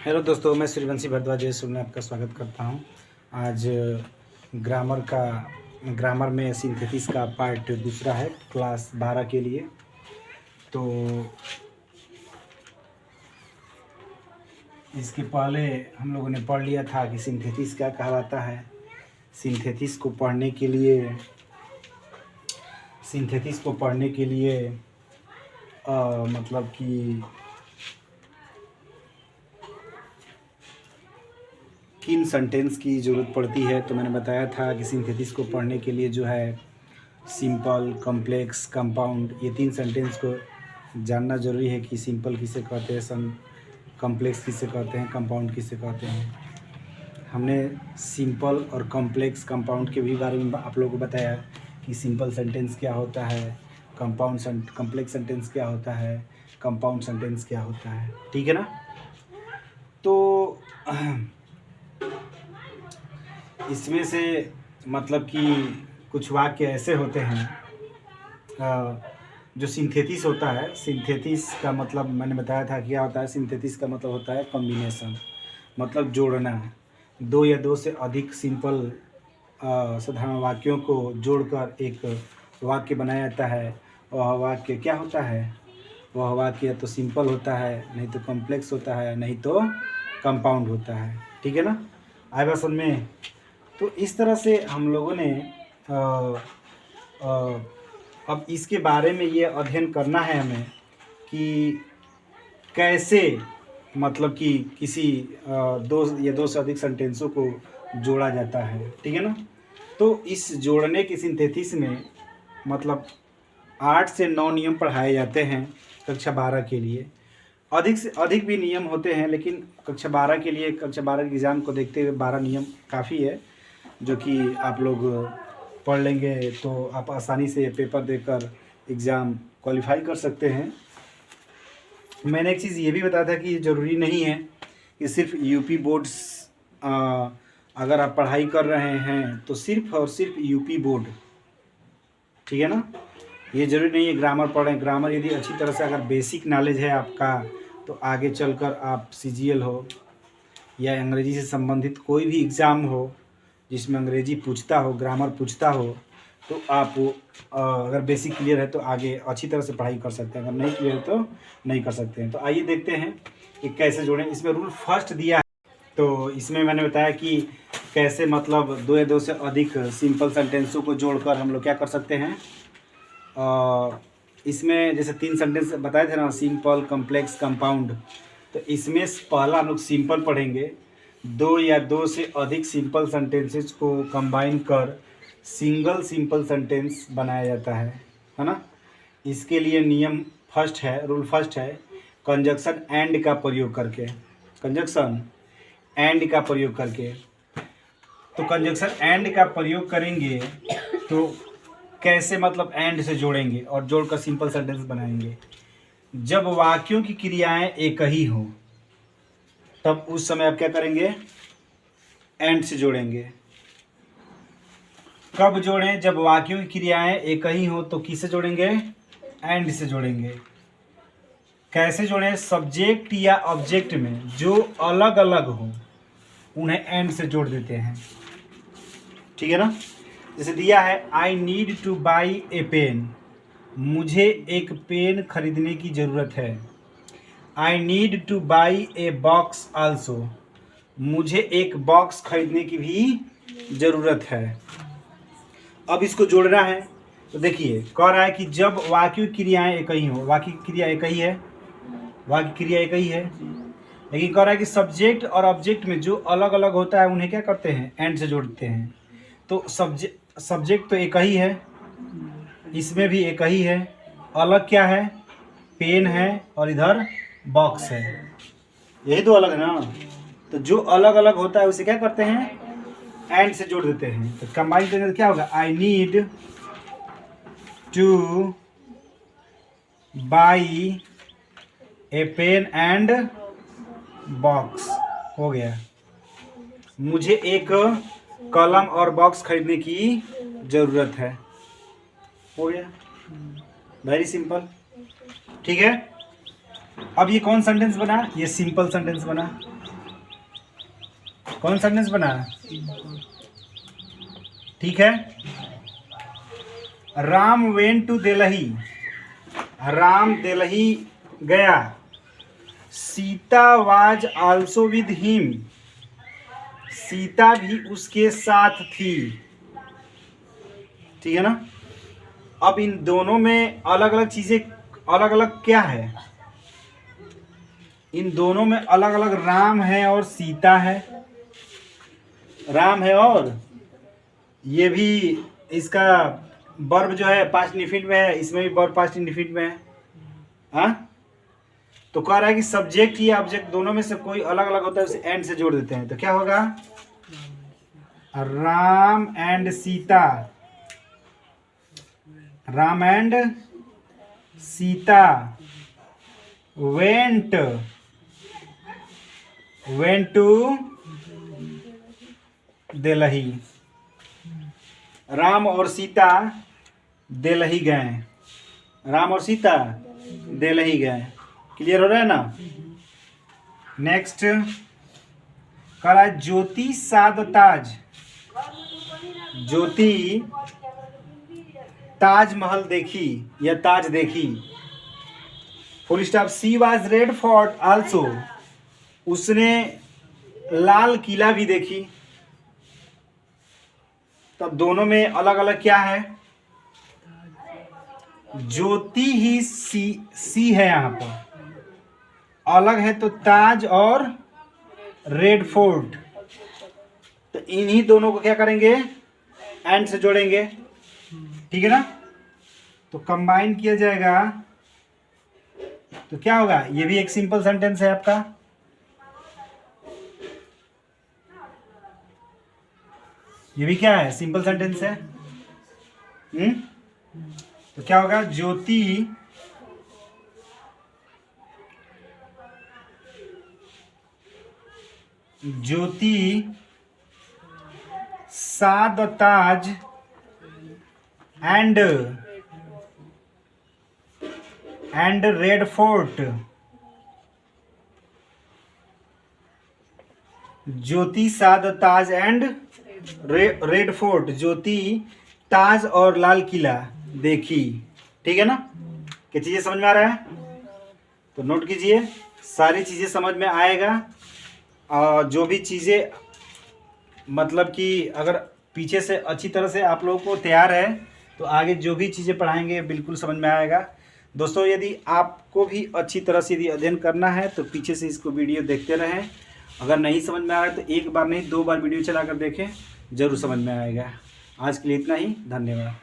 Hello दोस्तों, मैं सूर्यवंशी भारद्वाज में आपका स्वागत करता हूं। आज ग्रामर में सिंथेसिस का पार्ट दूसरा है क्लास 12 के लिए। तो इसके पहले हम लोगों ने पढ़ लिया था कि सिंथेसिस क्या कहलाता है। सिंथेसिस को पढ़ने के लिए मतलब कि किन सेंटेंस की ज़रूरत पड़ती है। तो मैंने बताया था कि सिंथेसिस को पढ़ने के लिए जो है सिंपल, कॉम्प्लेक्स, कंपाउंड, ये 3 सेंटेंस को जानना ज़रूरी है कि सिंपल किसे कहते हैं, कॉम्प्लेक्स किसे कहते हैं, कंपाउंड किसे कहते हैं। हमने सिंपल और कॉम्प्लेक्स, कंपाउंड के भी बारे में आप लोगों को बताया कि सिंपल सेंटेंस क्या होता है, कॉम्प्लेक्स सेंटेंस क्या होता है, कंपाउंड सेंटेंस क्या होता है। ठीक है ना। तो इसमें से मतलब कि कुछ वाक्य ऐसे होते हैं जो सिंथेसिस होता है। सिंथेसिस का मतलब मैंने बताया था क्या होता है। सिंथेसिस का मतलब होता है कॉम्बिनेशन, मतलब जोड़ना। 2 या 2 से अधिक सिंपल साधारण वाक्यों को जोड़कर एक वाक्य बनाया जाता है। वह वाक्य क्या होता है? वह वाक्य तो सिंपल होता है, नहीं तो कॉम्प्लेक्स होता है, नहीं तो कंपाउंड होता है। ठीक है ना। आए बात समझ में। तो इस तरह से हम लोगों ने अब इसके बारे में ये अध्ययन करना है हमें कि कैसे मतलब कि किसी 2 या 2 से अधिक सेंटेंसों को जोड़ा जाता है। ठीक है ना। तो इस जोड़ने की सिंथेसिस में मतलब 8 से 9 नियम पढ़ाए जाते हैं कक्षा 12 के लिए। अधिक से अधिक भी नियम होते हैं, लेकिन कक्षा 12 के लिए, कक्षा 12 के एग्ज़ाम को देखते हुए 12 नियम काफ़ी है, जो कि आप लोग पढ़ लेंगे तो आप आसानी से पेपर देकर एग्ज़ाम क्वालिफाई कर सकते हैं। मैंने एक चीज़ ये भी बताया था कि ज़रूरी नहीं है कि सिर्फ यूपी बोर्ड्स, अगर आप पढ़ाई कर रहे हैं तो सिर्फ और सिर्फ यूपी बोर्ड, ठीक है ना। ये ज़रूरी नहीं है ग्रामर पढ़ें। ग्रामर यदि अच्छी तरह से अगर बेसिक नॉलेज है आपका, तो आगे चलकर आप सीजीएल हो या अंग्रेजी से संबंधित कोई भी एग्ज़ाम हो जिसमें अंग्रेजी पूछता हो, ग्रामर पूछता हो, तो आप अगर बेसिक क्लियर है तो आगे अच्छी तरह से पढ़ाई कर सकते हैं। अगर नहीं क्लियर है तो नहीं कर सकते हैं। तो आइए देखते हैं कि कैसे जोड़ें। इसमें रूल फर्स्ट दिया है। तो इसमें मैंने बताया कि कैसे मतलब 2 या 2 से अधिक सिंपल सेंटेंसों को जोड़कर हम लोग क्या कर सकते हैं। इसमें जैसे 3 सेंटेंस बताए थे ना, सिंपल, कॉम्प्लेक्स, कंपाउंड। तो इसमें पहला हम लोग सिंपल पढ़ेंगे। 2 या 2 से अधिक सिंपल सेंटेंसेस को कंबाइन कर सिंगल सिंपल सेंटेंस बनाया जाता है ना। इसके लिए नियम फर्स्ट है, रूल फर्स्ट है, कंजक्शन एंड का प्रयोग करके। कंजक्शन एंड का प्रयोग करके। तो कंजक्शन एंड का प्रयोग करेंगे तो कैसे मतलब एंड से जोड़ेंगे और जोड़कर सिंपल सेंटेंस बनाएंगे। जब वाक्यों की क्रियाएं एक ही हो तब उस समय आप क्या करेंगे, एंड से जोड़ेंगे। कब जोड़ें? जब वाक्यों की क्रियाएं एक ही हो तो किससे जोड़ेंगे, एंड से जोड़ेंगे। कैसे जोड़ें? सब्जेक्ट या ऑब्जेक्ट में जो अलग अलग हो उन्हें एंड से जोड़ देते हैं। ठीक है ना। जैसे दिया है, I need to buy a pen, मुझे एक पेन खरीदने की ज़रूरत है। I need to buy a box also, मुझे एक बॉक्स खरीदने की भी ज़रूरत है। अब इसको जोड़ना है। तो देखिए कह रहा है कि जब वाक्य क्रियाएं एक ही हो, वाक्य क्रिया एक ही है, वाक्य क्रिया एक ही है, लेकिन कह रहा है कि सब्जेक्ट और ऑब्जेक्ट में जो अलग अलग होता है उन्हें क्या करते हैं, एंड से जोड़ते हैं। तो सब्जेक्ट तो एक ही है, इसमें भी एक ही है, अलग क्या है, पेन है और इधर बॉक्स है, यही तो अलग है ना। तो जो अलग अलग होता है उसे क्या करते हैं, एंड से जोड़ देते हैं। तो कंबाइन करेंगे तो क्या होगा, I need to buy a pen and box, हो गया। मुझे एक कलम और बॉक्स खरीदने की ज़रूरत है, हो गया। Very simple. ठीक है। अब ये कौन सेंटेंस बना, ये सिंपल सेंटेंस बना। कौन सेंटेंस बना? ठीक है। राम वेंट टू दिल्ली, राम दिल्ली गया। Sita was also with him, Sita भी उसके साथ थी। ठीक है ना। अब इन दोनों में अलग अलग चीजें, अलग अलग क्या है? इन दोनों में अलग अलग राम है और सीता है। राम है और ये भी, इसका वर्ब जो है पास्ट इंडेफिनिट में है, इसमें भी वर्ब पास्ट इंडेफिनिट में है। हाँ, तो कह रहा है कि सब्जेक्ट या ऑब्जेक्ट दोनों में से कोई अलग अलग होता है, उसे एंड से जोड़ देते हैं, तो क्या होगा? Ram and Sita, Ram and Sita went to Delhi. Ram और सीता दिल्ली गए, राम और सीता दिल्ली गए। क्लियर हो रहा है ना। नेक्स्ट कह रहा है ज्योति साद ताज, ज्योति ताजमहल देखी या ताज देखी। Full stop. She was red fort also, उसने लाल किला भी देखी। तब दोनों में अलग अलग क्या है? ज्योति ही सी है यहाँ पर, अलग है तो ताज और रेड फोर्ट। तो इन्हीं दोनों को क्या करेंगे? एंड से जोड़ेंगे। ठीक है ना। तो कंबाइन किया जाएगा तो क्या होगा? ये भी एक सिंपल सेंटेंस है आपका। ये भी क्या है? सिंपल सेंटेंस है। तो क्या होगा? ज्योति साद Taj and Red Fort, Jyoti साद Taj and Red Fort, Jyoti Taj और लाल किला देखी। ठीक है ना। क्या चीजें समझ में आ रहा है? तो नोट कीजिए, सारी चीजें समझ में आएगा। और जो भी चीजें मतलब कि अगर पीछे से अच्छी तरह से आप लोगों को तैयार है तो आगे जो भी चीज़ें पढ़ाएंगे बिल्कुल समझ में आएगा। दोस्तों यदि आपको भी अच्छी तरह से यदि अध्ययन करना है तो पीछे से इसको वीडियो देखते रहें। अगर नहीं समझ में आ रहा है तो एक बार नहीं 2 बार वीडियो चला कर देखें, ज़रूर समझ में आएगा। आज के लिए इतना ही, धन्यवाद।